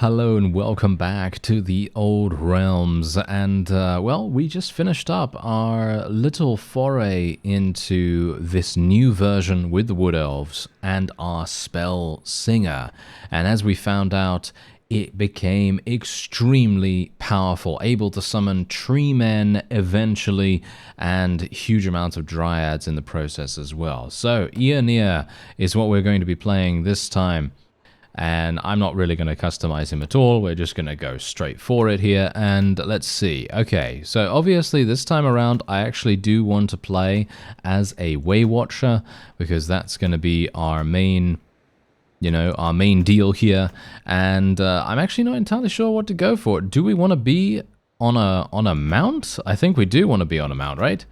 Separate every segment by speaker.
Speaker 1: Hello and welcome back to the Old Realms, and well, we just finished up our little foray into this new version with the Wood Elves and our spell Singer, and as we found out, it became extremely powerful, able to summon tree men eventually, and huge amounts of dryads in the process as well. So Ionia is what we're going to be playing this time. And I'm not really going to customize him at all. We're just going to go straight for it here. And let's see. Okay, so obviously this time around, I actually do want to play as a WAYWATCHER, because that's going to be our main, our main deal here. And I'm actually not entirely sure what to go for. Do we want to be on a mount? I think we do want to be on a mount, right?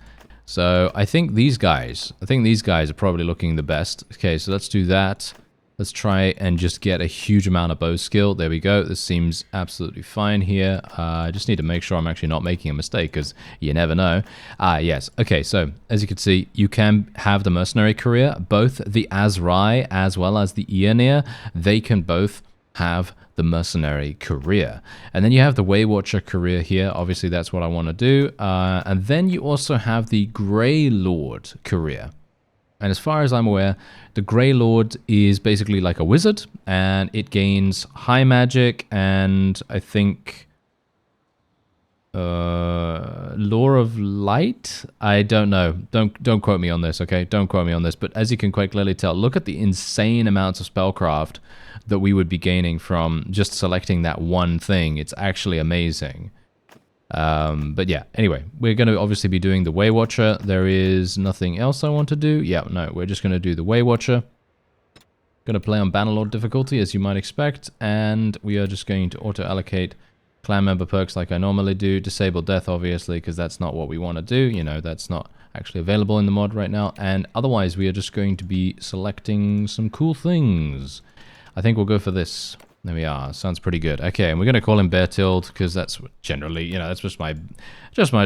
Speaker 1: So I think these guys are probably looking the best. Okay, so let's do that. Let's try and just get a huge amount of bow skill. There we go. This seems absolutely fine here. I just need to make sure I'm actually not making a mistake, because you never know. Yes. Okay, so as you can see, you can have the mercenary career. Both the Azrai as well as the Ionia, they can both have the mercenary career. And then you have the WAYWATCHER career here. Obviously, that's what I want to do. And then you also have the Grey Lord career. And as far as I'm aware, the Grey Lord is basically like a wizard, and it gains high magic and I think Lore of Light? I don't know. Don't quote me on this, okay? Don't quote me on this. But as you can quite clearly tell, look at the insane amounts of spellcraft that we would be gaining from just selecting that one thing. It's actually amazing. But yeah, anyway, we're going to obviously be doing the WAYWATCHER. There is nothing else I want to do. Yeah, no, we're just going to do the WAYWATCHER. Going to play on Bannerlord difficulty, as you might expect, and we are just going to auto-allocate clan member perks like I normally do. Disable death, obviously, because that's not what we want to do. That's not actually available in the mod right now. And otherwise, we are just going to be selecting some cool things. I think we'll go for this. There we are. Sounds pretty good. Okay, and we're going to call him Beartild, because that's generally, that's just my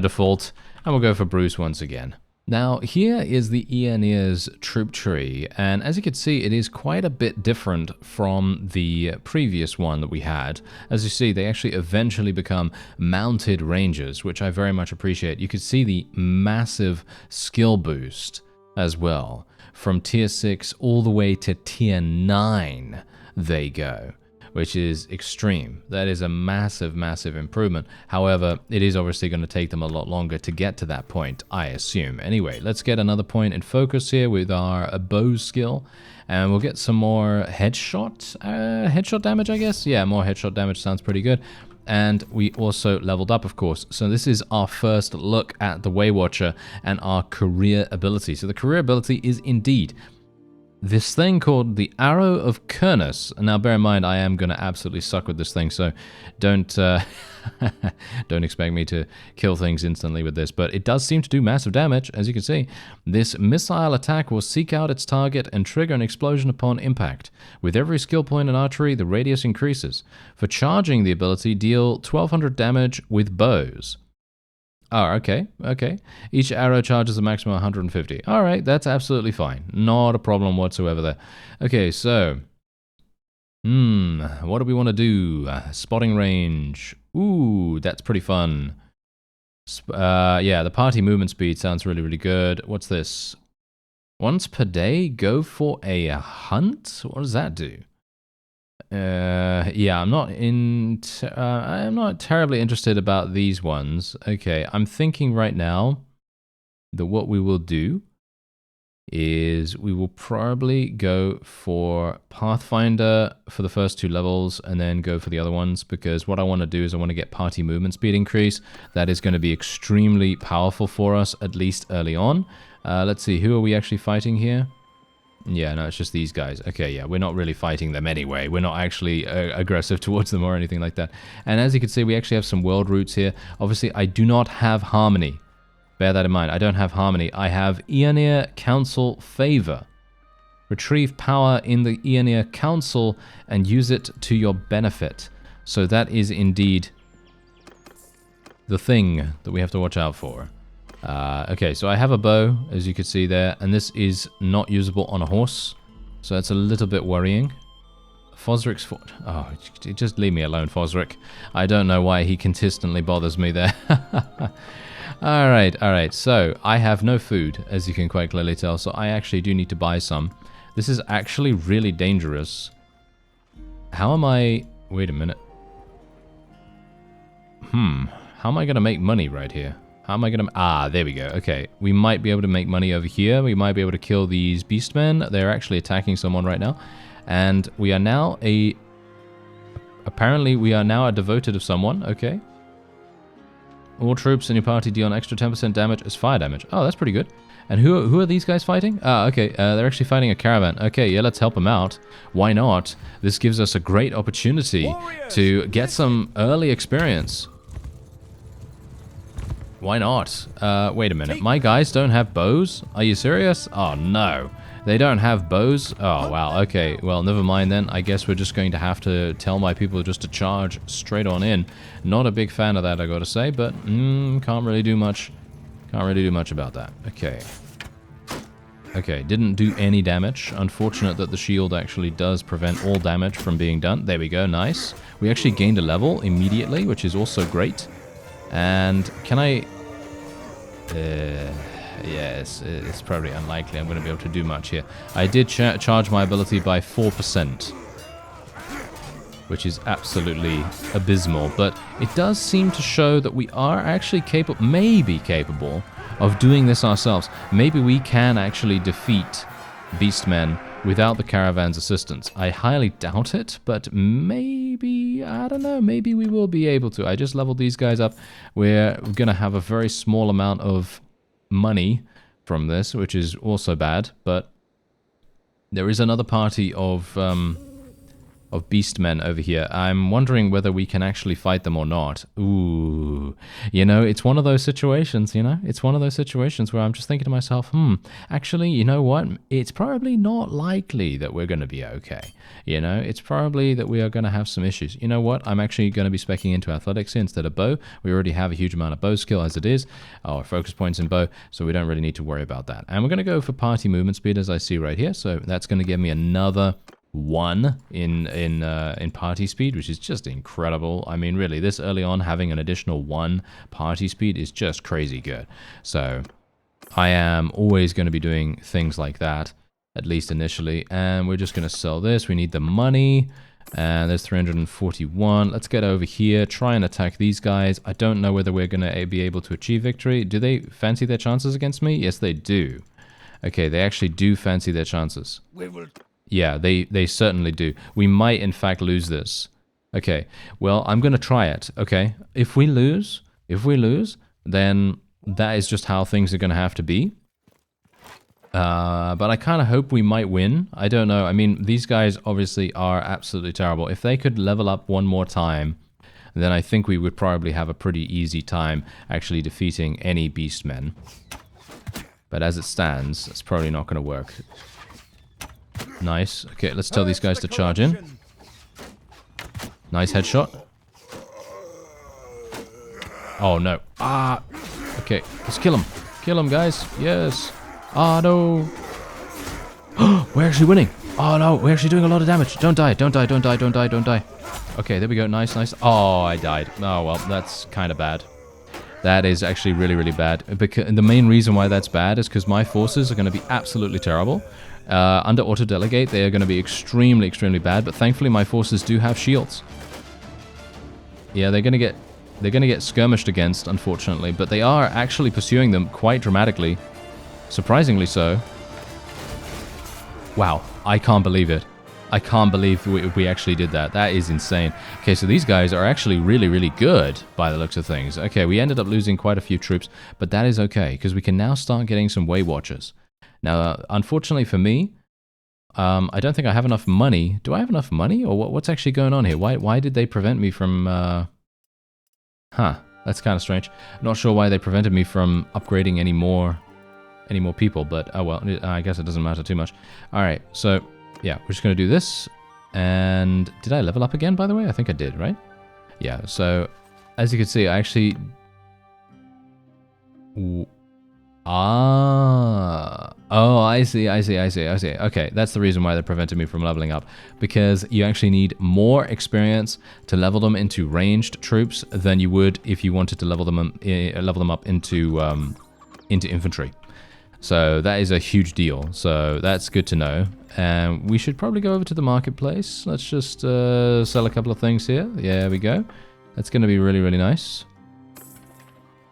Speaker 1: default. And we'll go for Bruce once again. Now, here is the Ionia's troop tree, and as you can see, it is quite a bit different from the previous one that we had. As you see, they actually eventually become mounted rangers, which I very much appreciate. You can see the massive skill boost as well. From tier 6 all the way to tier 9, they go, which is extreme. That is a massive, massive improvement. However, it is obviously going to take them a lot longer to get to that point, I assume. Anyway, let's get another point in focus here with our bow skill, and we'll get some more headshot damage, I guess. Yeah, more headshot damage sounds pretty good. And we also leveled up, of course. So this is our first look at the WAYWATCHER and our career ability. So the career ability is indeed this thing called the Arrow of Kernus. And now bear in mind, I am going to absolutely suck with this thing, so don't don't expect me to kill things instantly with this. But it does seem to do massive damage, as you can see. This missile attack will seek out its target and trigger an explosion upon impact. With every skill point in archery, the radius increases. For charging the ability, deal 1200 damage with bows. Oh, okay. Each arrow charges a maximum of 150. All right, that's absolutely fine. Not a problem whatsoever there. Okay, so, what do we want to do? Spotting range. Ooh, that's pretty fun. Yeah, the party movement speed sounds really, really good. What's this? Once per day, go for a hunt? What does that do? Yeah, I'm not terribly interested about these ones. Okay, I'm thinking right now that what we will do is we will probably go for Pathfinder for the first 2 levels and then go for the other ones, because what I want to do is I want to get party movement speed increase. That is going to be extremely powerful for us, at least early on. Let's see, who are we actually fighting here? Yeah, no, it's just these guys. Okay, yeah, we're not really fighting them anyway. We're not actually aggressive towards them or anything like that. And as you can see, we actually have some world roots here. Obviously, I do not have Harmony. Bear that in mind. I don't have Harmony. I have Ionia Council Favor. Retrieve power in the Ionia Council and use it to your benefit. So that is indeed the thing that we have to watch out for. Okay, so I have a bow, as you can see there, and this is not usable on a horse, so that's a little bit worrying. Fosric's fort. Oh, just leave me alone, Fosric. I don't know why he consistently bothers me there. Alright. So, I have no food, as you can quite clearly tell, so I actually do need to buy some. This is actually really dangerous. How am I... Wait a minute. How am I going to make money right here? How am I going to... Ah, there we go. Okay, we might be able to make money over here. We might be able to kill these beastmen. They're actually attacking someone right now. And we are now a... Apparently, we are now a devoted of someone. Okay. All troops in your party deal an extra 10% damage as fire damage. Oh, that's pretty good. And who are these guys fighting? Ah, okay. They're actually fighting a caravan. Okay, yeah, let's help them out. Why not? This gives us a great opportunity to get some early experience. Why not? Wait a minute. My guys don't have bows? Are you serious? Oh, no. They don't have bows? Oh, wow. Okay, well, never mind then. I guess we're just going to have to tell my people just to charge straight on in. Not a big fan of that, I gotta say, but can't really do much. Can't really do much about that. Okay. Okay, didn't do any damage. Unfortunate that the shield actually does prevent all damage from being done. There we go, nice. We actually gained a level immediately, which is also great. And can I... yes, it's probably unlikely I'm going to be able to do much here. I did charge my ability by 4%, which is absolutely abysmal. But it does seem to show that we are actually capable, maybe capable, of doing this ourselves. Maybe we can actually defeat beastmen without the caravan's assistance. I highly doubt it, but maybe, I don't know, maybe we will be able to. I just leveled these guys up. We're going to have a very small amount of money from this, which is also bad, but there is another party of beastmen over here. I'm wondering whether we can actually fight them or not. Ooh. You know, it's one of those situations, you know? It's one of those situations where I'm just thinking to myself, actually, you know what? It's probably not likely that we're going to be okay. You know, it's probably that we are going to have some issues. You know what? I'm actually going to be speccing into athletics instead of bow. We already have a huge amount of bow skill as it is. Our focus points in bow, so we don't really need to worry about that. And we're going to go for party movement speed, as I see right here. So that's going to give me another 1 in party speed, which is just incredible. I mean, really, this early on, having an additional 1 party speed is just crazy good. So I am always going to be doing things like that, at least initially. And we're just going to sell this. We need the money. And there's 341. Let's get over here, try and attack these guys. I don't know whether we're going to be able to achieve victory. Do they fancy their chances against me? Yes, they do. Okay, they actually do fancy their chances. Yeah, they certainly do. We might, in fact, lose this. Okay, well, I'm going to try it, okay? If we lose, then that is just how things are going to have to be. But I kind of hope we might win. I don't know. I mean, these guys obviously are absolutely terrible. If they could level up one more time, then I think we would probably have a pretty easy time actually defeating any beastmen. But as it stands, it's probably not going to work. Nice. Okay, let's tell these guys to charge in. Nice headshot. Oh, no. Ah! Okay, let's kill him. Kill him, guys. Yes. Ah, no. We're actually winning. Oh, no. We're actually doing a lot of damage. Don't die. Don't die. Don't die. Don't die. Don't die. Okay, there we go. Nice, nice. Oh, I died. Oh, well, that's kind of bad. That is actually really, really bad. Because the main reason why that's bad is because my forces are going to be absolutely terrible. Under auto-delegate, they are going to be extremely, extremely bad. But thankfully, my forces do have shields. Yeah, they're going to get skirmished against, unfortunately. But they are actually pursuing them quite dramatically. Surprisingly so. Wow, I can't believe it. I can't believe we actually did that. That is insane. Okay, so these guys are actually really, really good by the looks of things. Okay, we ended up losing quite a few troops, but that is okay, because we can now start getting some WAYWATCHERs. Now, unfortunately for me, I don't think I have enough money. Do I have enough money, or what's actually going on here? Why did they prevent me from... that's kind of strange. Not sure why they prevented me from upgrading any more people, but oh well, I guess it doesn't matter too much. All right, so... yeah, we're just going to do this. And did I level up again, by the way? I think I did, right? Yeah, so as you can see, I actually... Ah. Oh, I see. Okay, that's the reason why they prevented me from leveling up. Because you actually need more experience to level them into ranged troops than you would if you wanted to level them up into infantry. So that is a huge deal. So that's good to know. And we should probably go over to the marketplace. Let's just sell a couple of things here. Yeah, there we go. That's going to be really, really nice.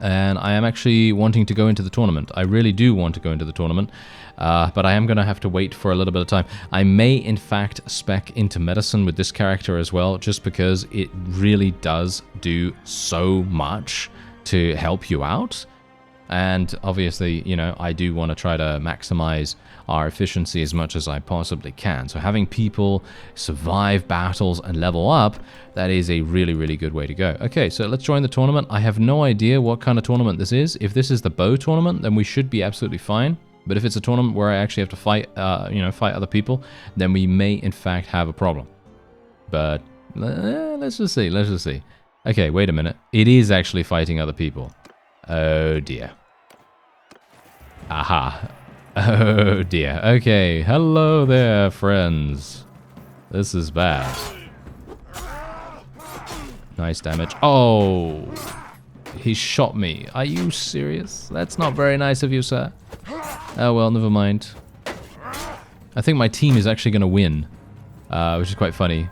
Speaker 1: And I am actually wanting to go into the tournament. I really do want to go into the tournament, but I am going to have to wait for a little bit of time. I may, in fact, spec into medicine with this character as well, just because it really does do so much to help you out. And obviously, you know, I do want to try to maximize our efficiency as much as I possibly can. So having people survive battles and level up, that is a really, really good way to go. Okay, so let's join the tournament. I have no idea what kind of tournament this is. If this is the bow tournament, then we should be absolutely fine. But if it's a tournament where I actually have to fight, fight other people, then we may, in fact, have a problem. But let's just see. Let's just see. Okay, wait a minute. It is actually fighting other people. Oh dear. Aha. Oh dear. Okay, hello there, friends. This is bad. Nice damage. Oh, he shot me. Are you serious? That's not very nice of you, sir. Oh well, never mind. I think my team is actually going to win, which is quite funny.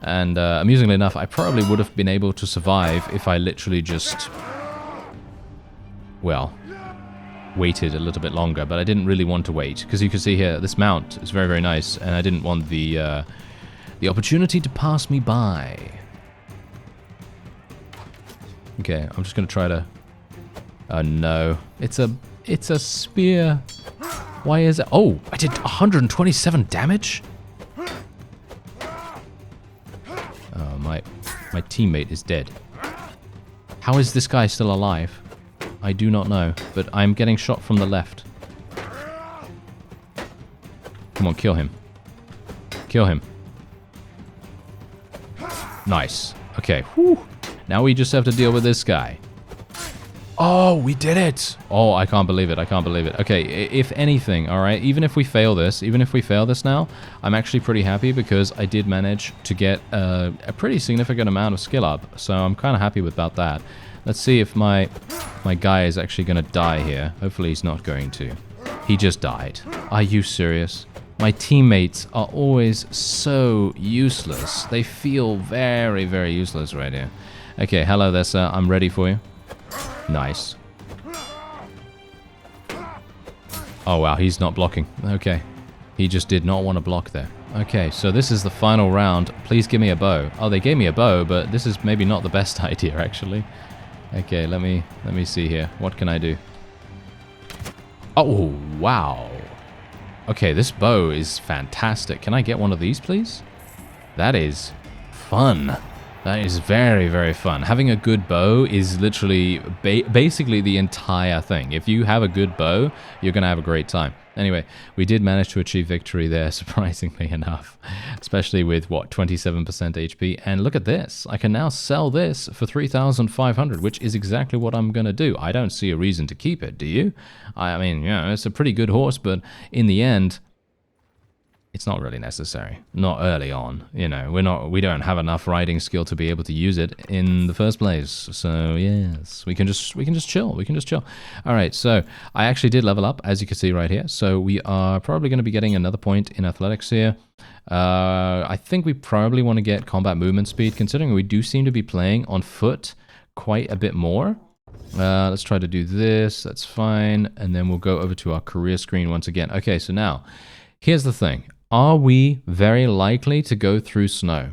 Speaker 1: And amusingly enough, I probably would have been able to survive if I literally just... well, waited a little bit longer, but I didn't really want to wait, because you can see here, this mount is very, very nice, and I didn't want the opportunity to pass me by. Okay, I'm just going to try to... oh no, it's a spear. Why is it... oh, I did 127 damage? Oh, my teammate is dead. How is this guy still alive? I do not know, but I'm getting shot from the left. Come on, kill him. Kill him. Nice. Okay, whew. Now we just have to deal with this guy. Oh, we did it! Oh, I can't believe it, I can't believe it. Okay, if anything, alright, even if we fail this now, I'm actually pretty happy because I did manage to get a pretty significant amount of skill up, so I'm kind of happy about that. Let's see if my guy is actually going to die here. Hopefully he's not going to. He just died. Are you serious? My teammates are always so useless. They feel very, very useless right here. Okay, hello there, sir. I'm ready for you. Nice. Oh, wow. He's not blocking. Okay. He just did not want to block there. Okay, so this is the final round. Please give me a bow. Oh, they gave me a bow, but this is maybe not the best idea, actually. Okay, let me see here. What can I do? Oh, wow. Okay, this bow is fantastic. Can I get one of these, please? That is fun. That is very, very fun. Having a good bow is literally basically the entire thing. If you have a good bow, you're going to have a great time. Anyway, we did manage to achieve victory there, surprisingly enough. Especially with, what, 27% HP. And look at this. I can now sell this for 3,500, which is exactly what I'm going to do. I don't see a reason to keep it, do you? I mean, you know, it's a pretty good horse, but in the end... it's not really necessary. Not early on, you know. We don't have enough riding skill to be able to use it in the first place. So yes, we can just chill. We can just chill. All right. So I actually did level up, as you can see right here. So we are probably going to be getting another point in athletics here. I think we probably want to get combat movement speed, considering we do seem to be playing on foot quite a bit more. Let's try to do this. That's fine. And then we'll go over to our career screen once again. Okay. So now, here's the thing. Are we very likely to go through snow?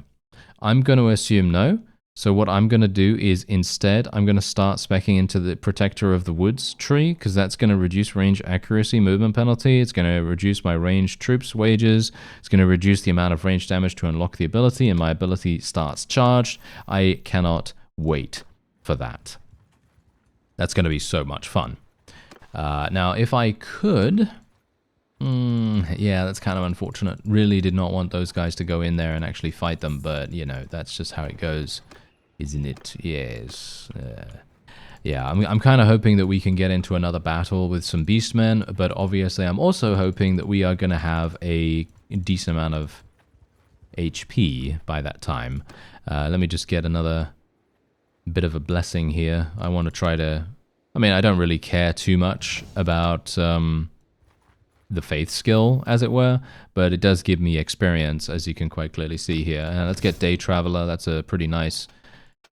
Speaker 1: I'm going to assume no. So what I'm going to do is instead, I'm going to start speccing into the Protector of the Woods tree, because that's going to reduce range accuracy movement penalty. It's going to reduce my ranged troops wages. It's going to reduce the amount of range damage to unlock the ability, and my ability starts charged. I cannot wait for that. That's going to be so much fun. Now, if I could... yeah, that's kind of unfortunate. Really did not want those guys to go in there and actually fight them, but, you know, that's just how it goes, isn't it? Yes. yeah, I'm kind of hoping that we can get into another battle with some beastmen, but obviously I'm also hoping that we are going to have a decent amount of HP by that time. Let me just get another bit of a blessing here. I want to try to... I mean, I don't really care too much about the faith skill, as it were, but it does give me experience, as you can quite clearly see here. Let's get Day Traveler. That's a pretty nice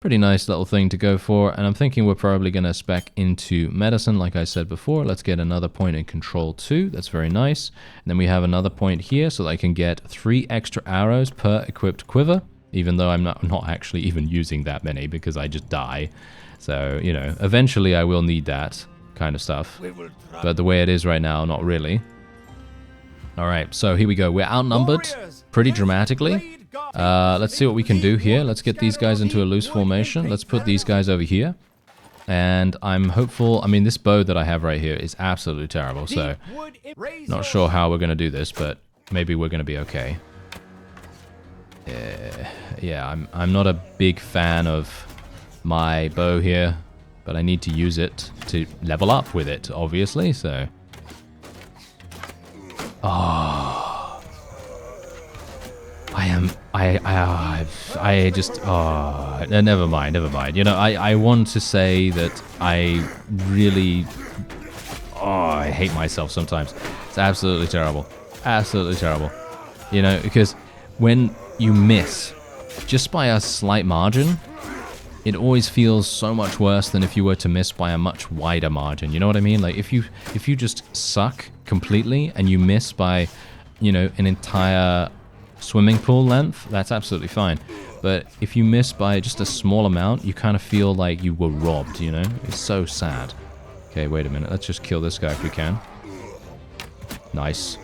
Speaker 1: little thing to go for. And I'm thinking we're probably going to spec into medicine, like I said before. Let's get another point in control too. That's very nice. And then we have another point here so that I can get 3 extra arrows per equipped quiver, even though I'm not actually even using that many because I just die. So, you know, eventually I will need that kind of stuff. But the way it is right now, not really. All right, so here we go. We're outnumbered pretty dramatically. Let's see what we can do here. Let's get these guys into a loose formation. Let's put these guys over here. And I'm hopeful... I mean, this bow that I have right here is absolutely terrible, so... Not sure how we're going to do this, but maybe we're going to be okay. Yeah, I'm not a big fan of my bow here, but I need to use it to level up with it, obviously, so... Oh, I just, oh, never mind. You know, I want to say that I really, I hate myself sometimes. It's absolutely terrible. Absolutely terrible. You know, because when you miss just by a slight margin, it always feels so much worse than if you were to miss by a much wider margin. You know what I mean? Like if you just suck completely and you miss by, you know, an entire swimming pool length, that's absolutely fine. But if you miss by just a small amount, you kind of feel like you were robbed, you know? It's so sad. Okay, wait a minute. Let's just kill this guy if we can. Nice.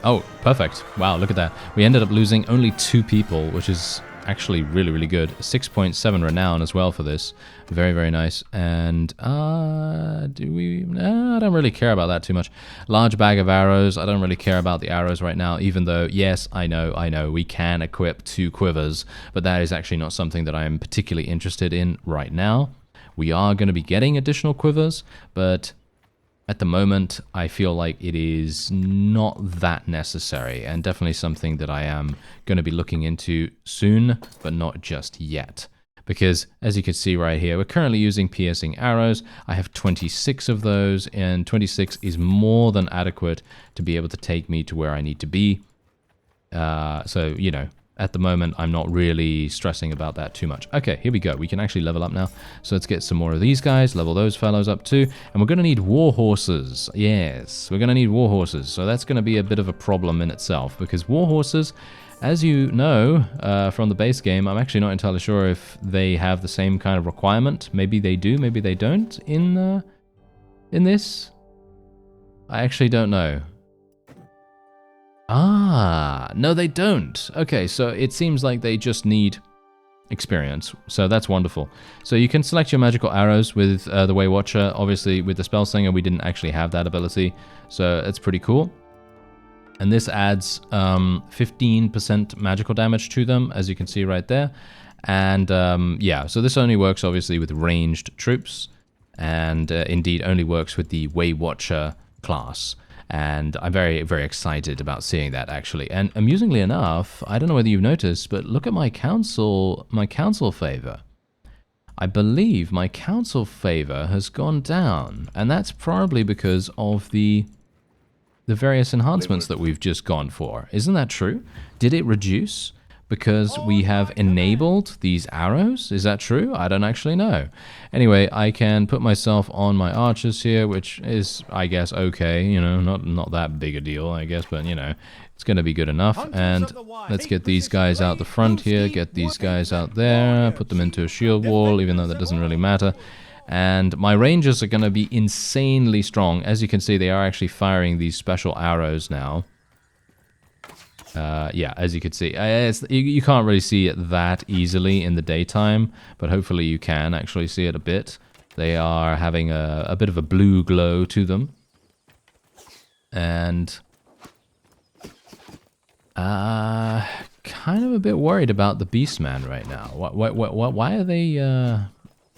Speaker 1: Oh, perfect. Wow, look at that. We ended up losing only 2 people, which is actually really, really good. 6.7 renown as well for this. Very, very nice. And, do we... I don't really care about that too much. Large bag of arrows. I don't really care about the arrows right now, even though, yes, I know, we can equip 2 quivers, but that is actually not something that I am particularly interested in right now. We are going to be getting additional quivers, but... at the moment, I feel like it is not that necessary, and definitely something that I am going to be looking into soon, but not just yet. Because, as you can see right here, we're currently using piercing arrows. I have 26 of those, and 26 is more than adequate to be able to take me to where I need to be. So, you know, at the moment, I'm not really stressing about that too much. Okay, here we go. We can actually level up now. So let's get some more of these guys, level those fellows up too. And we're going to need war horses. Yes, we're going to need war horses. So that's going to be a bit of a problem in itself, because war horses, as you know from the base game, I'm actually not entirely sure if they have the same kind of requirement. Maybe they do, maybe they don't in this. I actually don't know. Ah, no they don't. Okay, so it seems like they just need experience. So that's wonderful. So you can select your magical arrows with the WAYWATCHER. Obviously, with the Spellslinger, we didn't actually have that ability. So it's pretty cool. And this adds 15% magical damage to them, as you can see right there. And yeah, so this only works obviously with ranged troops. And indeed only works with the WAYWATCHER class. And I'm very, very excited about seeing that, actually. And amusingly enough, I don't know whether you've noticed, but look at my council favor. I believe my council favor has gone down, and that's probably because of the various enhancements that we've just gone for. Isn't that true? Did it reduce because we have enabled these arrows? Is that true? I don't actually know. Anyway, I can put myself on my archers here, which is, I guess, okay. You know, not that big a deal, I guess, but, you know, it's going to be good enough. And let's get these guys out the front here, get these guys out there, put them into a shield wall, even though that doesn't really matter. And my rangers are going to be insanely strong. As you can see, they are actually firing these special arrows now. Yeah, as you can see, you can't really see it that easily in the daytime, but hopefully you can actually see it a bit. They are having a bit of a blue glow to them. And kind of a bit worried about the Beastman right now. Why are they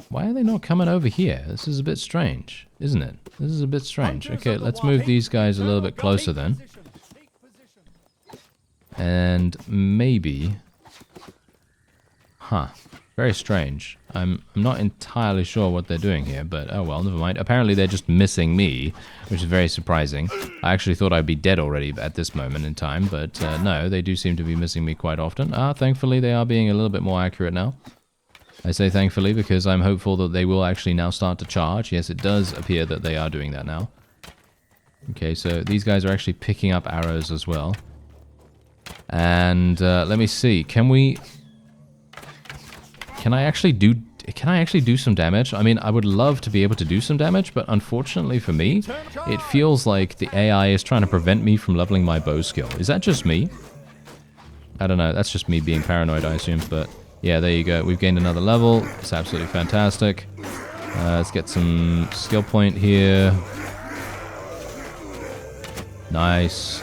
Speaker 1: Why are they not coming over here? This is a bit strange, isn't it? This is a bit strange. Okay, let's move these guys a little bit closer then. And maybe... Huh. Very strange. I'm not entirely sure what they're doing here, but oh well, never mind. Apparently they're just missing me, which is very surprising. I actually thought I'd be dead already at this moment in time, but no, they do seem to be missing me quite often. Thankfully they are being a little bit more accurate now. I say thankfully because I'm hopeful that they will actually now start to charge. Yes, it does appear that they are doing that now. Okay, so these guys are actually picking up arrows as well. And let me see, Can I actually do some damage? I mean, I would love to be able to do some damage, but unfortunately for me, it feels like the AI is trying to prevent me from leveling my bow skill. Is that just me? I don't know. That's just me being paranoid, I assume. But yeah, there you go. We've gained another level. It's absolutely fantastic. Let's get some skill point here. Nice.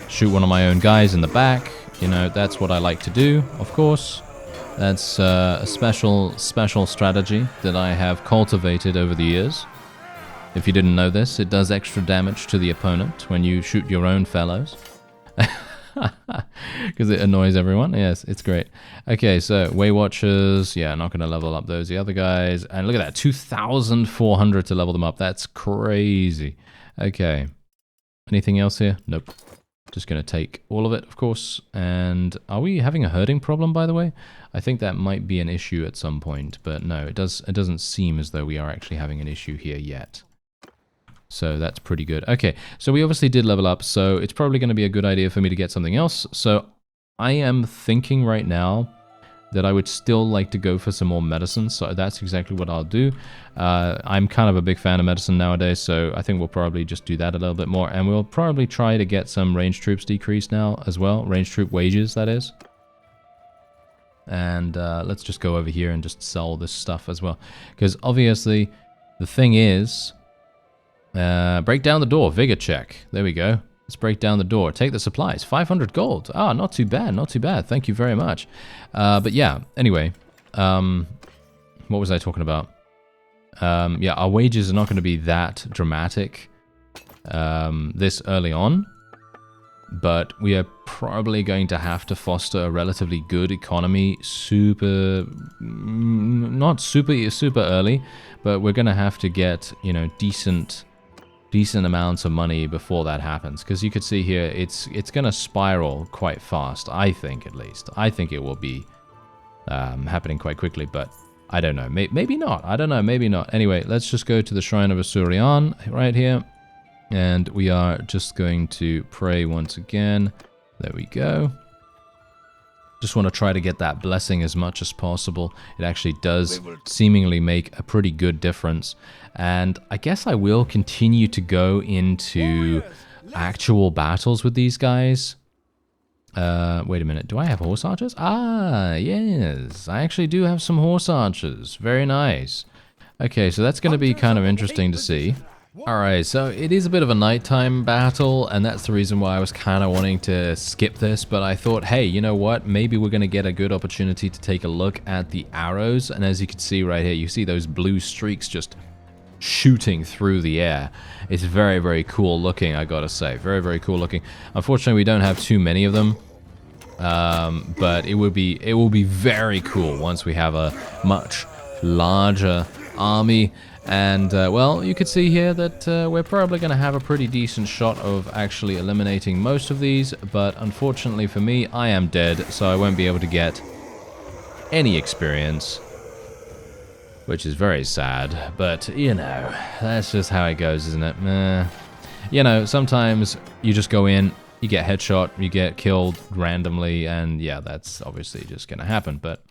Speaker 1: Shoot one of my own guys in the back. You know, that's what I like to do, of course. That's a special strategy that I have cultivated over the years. If you didn't know this, it does extra damage to the opponent when you shoot your own fellows. Because it annoys everyone. Yes, it's great. Okay, so WAYWATCHERs. Yeah, not going to level up those. The other guys. And look at that, 2,400 to level them up. That's crazy. Okay. Anything else here? Nope. Just going to take all of it, of course. And are we having a herding problem, by the way? I think that might be an issue at some point, but no, it doesn't seem as though we are actually having an issue here yet. So that's pretty good. Okay, so we obviously did level up, so it's probably going to be a good idea for me to get something else. So I am thinking right now that I would still like to go for some more medicine, so that's exactly what I'll do. I'm kind of a big fan of medicine nowadays, so I think we'll probably just do that a little bit more, and we'll probably try to get some ranged troops decreased now as well, ranged troop wages, that is. And let's just go over here and just sell this stuff as well, because obviously the thing is, break down the door, vigor check, there we go. Let's break down the door. Take the supplies. 500 gold. Ah, not too bad. Not too bad. Thank you very much. But yeah, anyway. What was I talking about? Yeah, our wages are not going to be that dramatic this early on. But we are probably going to have to foster a relatively good economy not super early, but we're going to have to get, you know, decent amounts of money before that happens, because you could see here it's going to spiral quite fast. I think, at least I think it will be happening quite quickly, but I don't know, maybe not. I don't know, maybe not. Anyway, let's just go to the Shrine of Asurian right here, and we are just going to pray once again. There we go. Just want to try to get that blessing as much as possible. It actually does seemingly make a pretty good difference. And I guess I will continue to go into actual battles with these guys. Wait a minute. Do I have horse archers? Ah, yes. I actually do have some horse archers. Very nice. Okay, so that's going to be kind of interesting to see. Alright, so it is a bit of a nighttime battle, and that's the reason why I was kind of wanting to skip this, but I thought, hey, you know what, maybe we're going to get a good opportunity to take a look at the arrows, and as you can see right here, you see those blue streaks just shooting through the air. It's very, very cool looking, I gotta say. Very, very cool looking. Unfortunately, we don't have too many of them, but it will be very cool once we have a much larger army. And, well, you could see here that we're probably going to have a pretty decent shot of actually eliminating most of these, but unfortunately for me, I am dead, so I won't be able to get any experience, which is very sad, but, you know, that's just how it goes, isn't it? You know, sometimes you just go in, you get headshot, you get killed randomly, and yeah, that's obviously just going to happen, but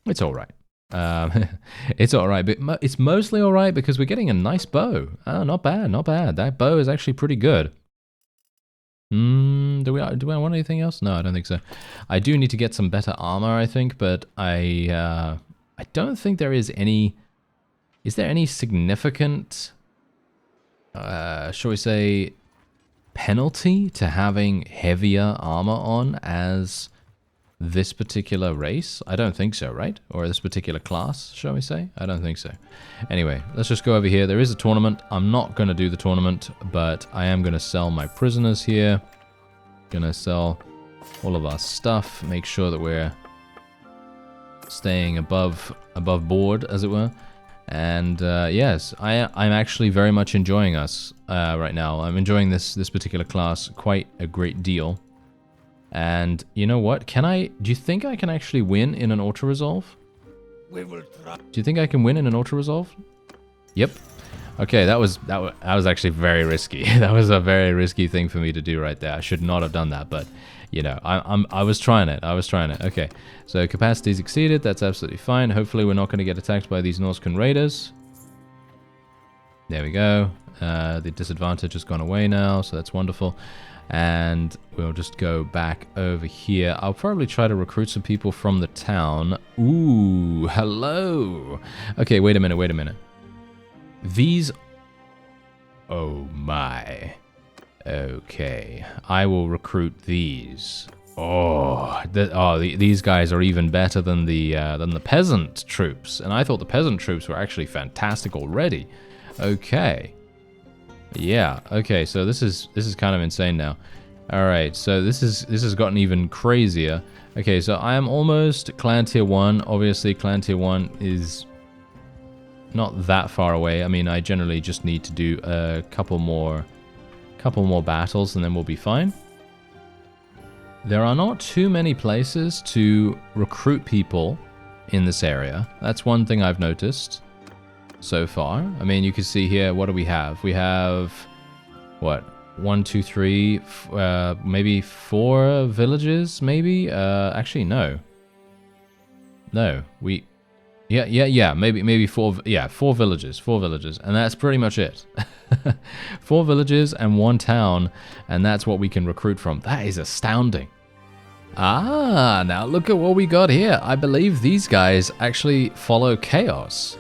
Speaker 1: it's alright. It's alright, but it's mostly alright because we're getting a nice bow. Oh, not bad, not bad. That bow is actually pretty good. Do I want anything else? No, I don't think so. I do need to get some better armor, I think, but I don't think there is any... Is there any significant, shall we say, penalty to having heavier armor on as this particular race? I don't think so, right? Or this particular class, shall we say? I don't think so. Anyway, let's just go over here. There is a tournament. I'm not going to do the tournament, but I am going to sell my prisoners here. Going to sell all of our stuff. Make sure that we're staying above board, as it were. And yes, I'm actually very much enjoying us right now. I'm enjoying this particular class quite a great deal. And you know what? Do you think I can actually win in an auto-resolve? Do you think I can win in an auto-resolve? Yep. Okay, that was actually very risky. That was a very risky thing for me to do right there. I should not have done that, but you know, I was trying it. Okay, so capacity's exceeded. That's absolutely fine. Hopefully, we're not going to get attacked by these Norscan raiders. There we go. The disadvantage has gone away now, so that's wonderful. And we'll just go back over here. I'll probably try to recruit some people from the town. Ooh, hello. Okay, wait a minute. These... Oh my. Okay, I will recruit these. These guys are even better than the peasant troops. And I thought the peasant troops were actually fantastic already. Okay. Yeah, okay, so this is kind of insane now. Alright, so this has gotten even crazier. Okay, so I am almost clan tier 1. Obviously, clan tier 1 is not that far away. I mean, I generally just need to do a couple more battles and then we'll be fine. There are not too many places to recruit people in this area. That's one thing I've noticed so far. I mean, you can see here, what do we have? We have, what, 1, 2, 3, maybe 4 villages, maybe? Actually, no. No, maybe 4 villages, and that's pretty much it. 4 villages and 1 town, and that's what we can recruit from. That is astounding. Ah, now look at what we got here. I believe these guys actually follow chaos.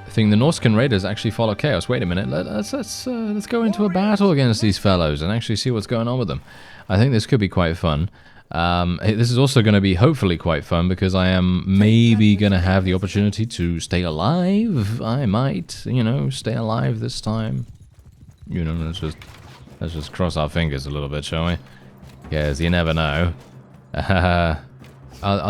Speaker 1: I think the Norscan raiders actually follow chaos. Wait a minute, let's go into a battle against these fellows and actually see what's going on with them. I think this could be quite fun. This is also going to be hopefully quite fun because I am maybe going to have the opportunity to stay alive. I might, you know, stay alive this time. You know, let's just cross our fingers a little bit, shall we? Because you never know. Are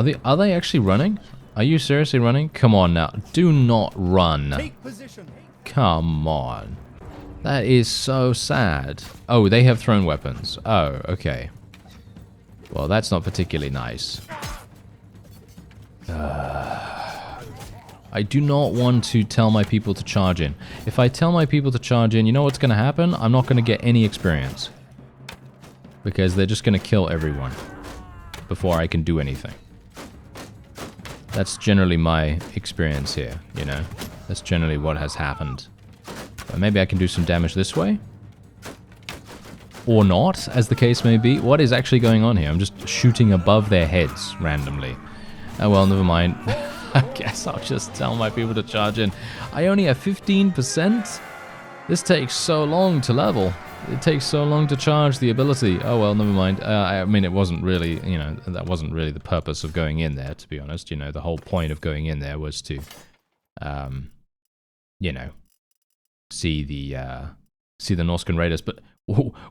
Speaker 1: they actually running? Are you seriously running? Come on now. Do not run. Take position. Come on. That is so sad. Oh, they have thrown weapons. Oh, okay. Well, that's not particularly nice. I do not want to tell my people to charge in. If I tell my people to charge in, you know what's going to happen? I'm not going to get any experience. Because they're just going to kill everyone before I can do anything. That's generally my experience here, you know? That's generally what has happened. But maybe I can do some damage this way? Or not, as the case may be. What is actually going on here? I'm just shooting above their heads randomly. Oh well, never mind. I guess I'll just tell my people to charge in. I only have 15%? This takes so long to level. It takes so long to charge the ability. Oh well, never mind. I mean, it wasn't really, you know, that wasn't really the purpose of going in there, to be honest. You know, the whole point of going in there was to, you know, see the Norscan raiders. But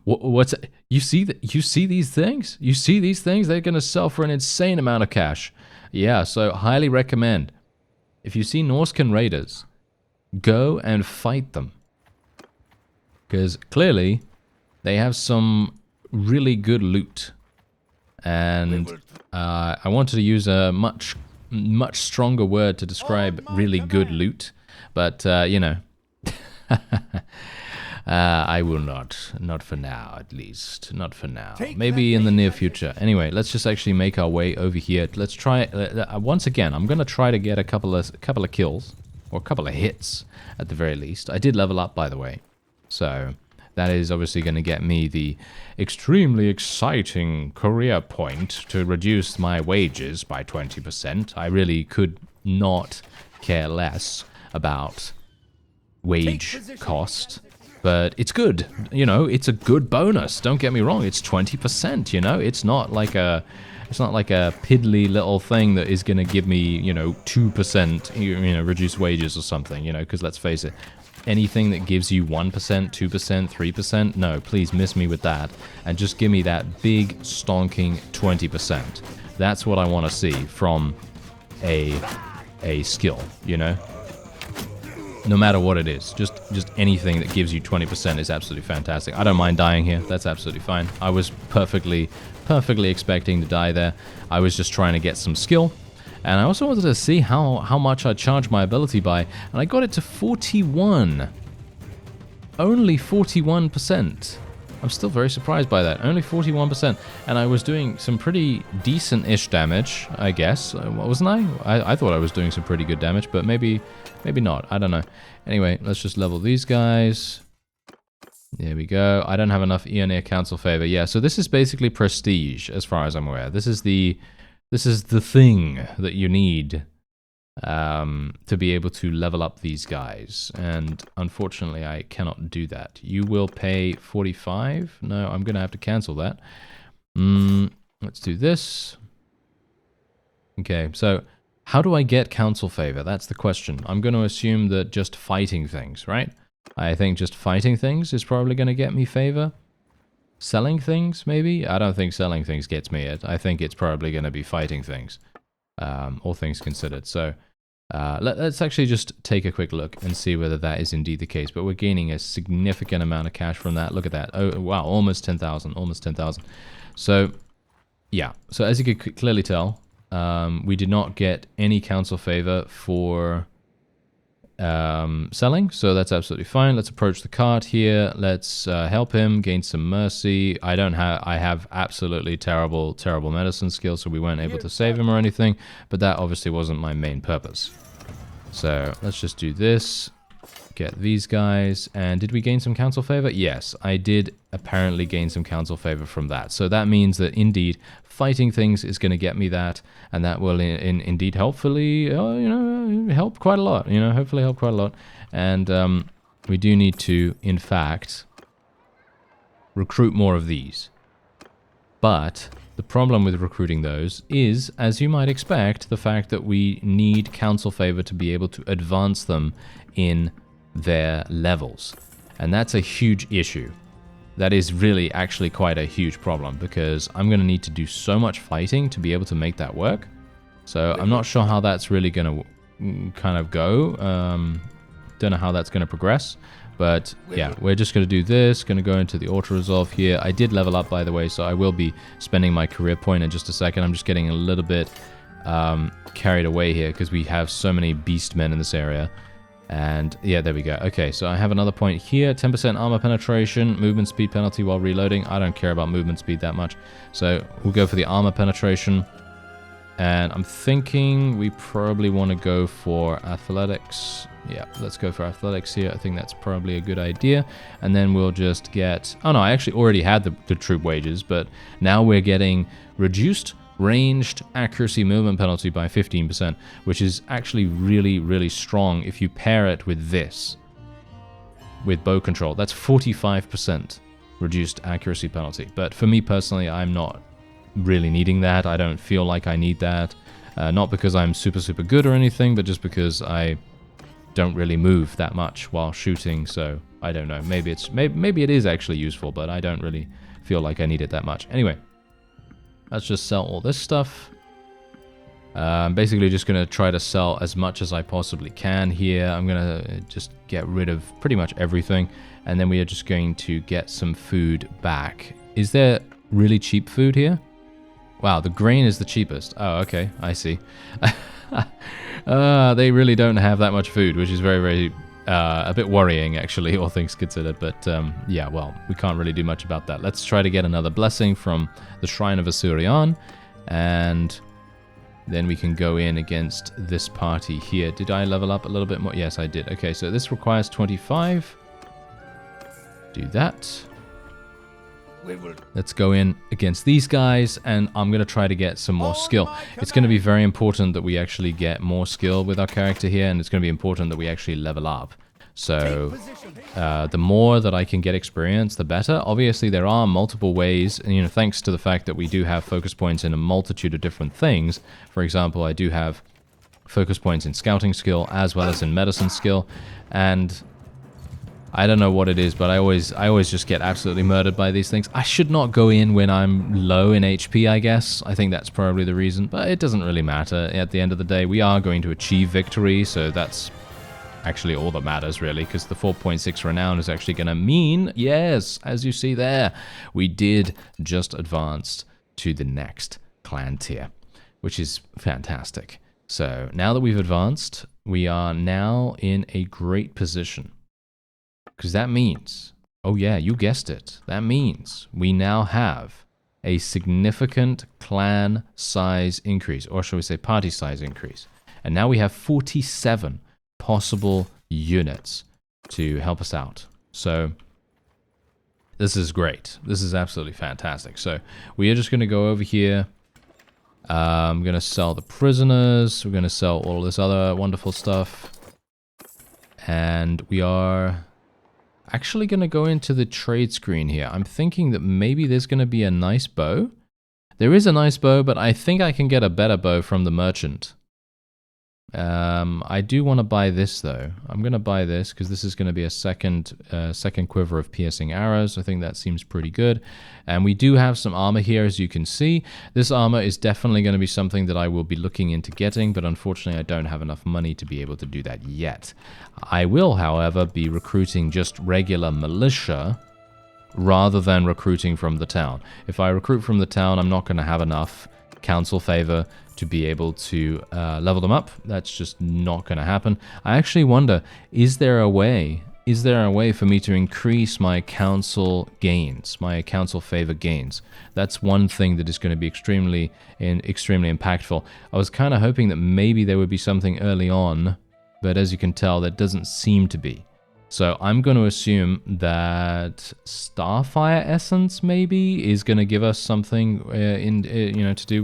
Speaker 1: what's you see these things? You see these things? They're gonna sell for an insane amount of cash. Yeah, so highly recommend. If you see Norscan raiders, go and fight them. Because clearly, they have some really good loot. And I wanted to use a much stronger word to describe really good loot. But, you know, I will not. Not for now, at least. Not for now. Maybe in the near future. Anyway, let's just actually make our way over here. Let's try, once again, I'm going to try to get a couple of kills. Or a couple of hits, at the very least. I did level up, by the way. So, that is obviously going to get me the extremely exciting career point to reduce my wages by 20%. I really could not care less about wage cost, but it's good. You know, it's a good bonus. Don't get me wrong. It's 20%, you know? It's not like a It's not like a piddly little thing that is going to give me, you know, 2%, you know, reduced wages or something, you know, because let's face it, anything that gives you 1%, 2%, 3%, no, please miss me with that. And just give me that big, stonking 20%. That's what I want to see from a skill, you know? No matter what it is, just anything that gives you 20% is absolutely fantastic. I don't mind dying here. That's absolutely fine. I was perfectly expecting to die there. I was just trying to get some skill. And I also wanted to see how much I charge my ability by. And I got it to 41. Only 41%. I'm still very surprised by that. Only 41%. And I was doing some pretty decent-ish damage, I guess. Wasn't I? I thought I was doing some pretty good damage, but maybe not. I don't know. Anyway, let's just level these guys. There we go. I don't have enough Eoneer Council favor. Yeah, so this is basically prestige, as far as I'm aware. This is the thing that you need to be able to level up these guys. And unfortunately, I cannot do that. You will pay 45. No, I'm going to have to cancel that. Let's do this. Okay, so how do I get council favor? That's the question. I'm going to assume that just fighting things, right? I think just fighting things is probably going to get me favor. Selling things, maybe? I don't think selling things gets me it. I think it's probably going to be fighting things, all things considered. So let's actually just take a quick look and see whether that is indeed the case. But we're gaining a significant amount of cash from that. Look at that. Oh, wow, almost 10,000, almost 10,000. So, yeah. So as you can clearly tell, we did not get any council favor for selling, so that's absolutely fine. Let's approach the cart here. Let's help him gain some mercy. I have absolutely terrible medicine skills, so we weren't able to save him or anything, but that obviously wasn't my main purpose. So let's just do this, get these guys. And did we gain some council favor? Yes, I did apparently gain some council favor from that. So that means that indeed fighting things is going to get me that, and that will indeed hopefully, you know, help quite a lot. You know, hopefully help quite a lot. And we do need to, in fact, recruit more of these. But the problem with recruiting those is, as you might expect, the fact that we need council favor to be able to advance them in their levels. And that's a huge issue. That is really actually quite a huge problem, because I'm going to need to do so much fighting to be able to make that work. So I'm not sure how that's really going to kind of go. Don't know how that's going to progress. But yeah, we're just going to do this, going to go into the auto-resolve here. I did level up, by the way, so I will be spending my career point in just a second. I'm just getting a little bit carried away here because we have so many beast men in this area. And yeah, there we go. Okay, so I have another point here. 10% armor penetration, movement speed penalty while reloading. I don't care about movement speed that much. So we'll go for the armor penetration. And I'm thinking we probably want to go for athletics. Yeah, let's go for athletics here. I think that's probably a good idea. And then we'll just get... Oh no, I actually already had the troop wages, but now we're getting reduced ranged accuracy movement penalty by 15%, which is actually really, really strong if you pair it with this, with bow control. That's 45% reduced accuracy penalty. But for me personally, I'm not really needing that. I don't feel like I need that. Not because I'm super, super good or anything, but just because I don't really move that much while shooting. So I don't know. Maybe it is actually useful, but I don't really feel like I need it that much. Anyway. Let's just sell all this stuff. I'm basically just going to try to sell as much as I possibly can here. I'm going to just get rid of pretty much everything. And then we are just going to get some food back. Is there really cheap food here? Wow, the grain is the cheapest. Oh, okay. I see. They really don't have that much food, which is very, very... a bit worrying, actually, all things considered. But yeah, well, we can't really do much about that. Let's try to get another blessing from the Shrine of Asurion, and then we can go in against this party here. Did I level up a little bit more? Yes, I did. Okay, so this requires 25. Do that. Let's go in against these guys, and I'm going to try to get some more skill. It's going to be very important that we actually get more skill with our character here, and it's going to be important that we actually level up. So the more that I can get experience, the better. Obviously, there are multiple ways, and, you know, thanks to the fact that we do have focus points in a multitude of different things. For example, I do have focus points in scouting skill as well as in medicine skill, and I don't know what it is, but I always just get absolutely murdered by these things. I should not go in when I'm low in HP, I guess. I think that's probably the reason, but it doesn't really matter. At the end of the day, we are going to achieve victory, so that's actually all that matters, really, because the 4.6 renown is actually going to mean, yes, as you see there, we did just advance to the next clan tier, which is fantastic. So now that we've advanced, we are now in a great position. Because that means, oh yeah, you guessed it, that means we now have a significant clan size increase, or shall we say party size increase. And now we have 47 possible units to help us out. So this is great. This is absolutely fantastic. So we are just going to go over here. I'm going to sell the prisoners. We're going to sell all this other wonderful stuff. And we are actually going to go into the trade screen here. I'm thinking that maybe there's going to be a nice bow. There is a nice bow, but I think I can get a better bow from the merchant. I do want to buy this though. I'm going to buy this because this is going to be a second quiver of piercing arrows. I think that seems pretty good. And we do have some armor here, as you can see. This armor is definitely going to be something that I will be looking into getting, but unfortunately I don't have enough money to be able to do that yet. I will, however, be recruiting just regular militia rather than recruiting from the town. If I recruit from the town, I'm not going to have enough council favor to be able to level them up. That's just not going to happen. I actually wonder, is there a way for me to increase my council gains, my council favor gains? That's one thing that is going to be extremely impactful. I was kind of hoping that maybe there would be something early on, but as you can tell, there doesn't seem to be. So I'm going to assume that Starfire Essence maybe is going to give us something to do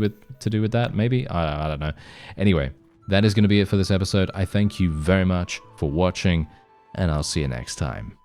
Speaker 1: with that. Maybe I don't know. Anyway, that is going to be it for this episode. I thank you very much for watching, and I'll see you next time.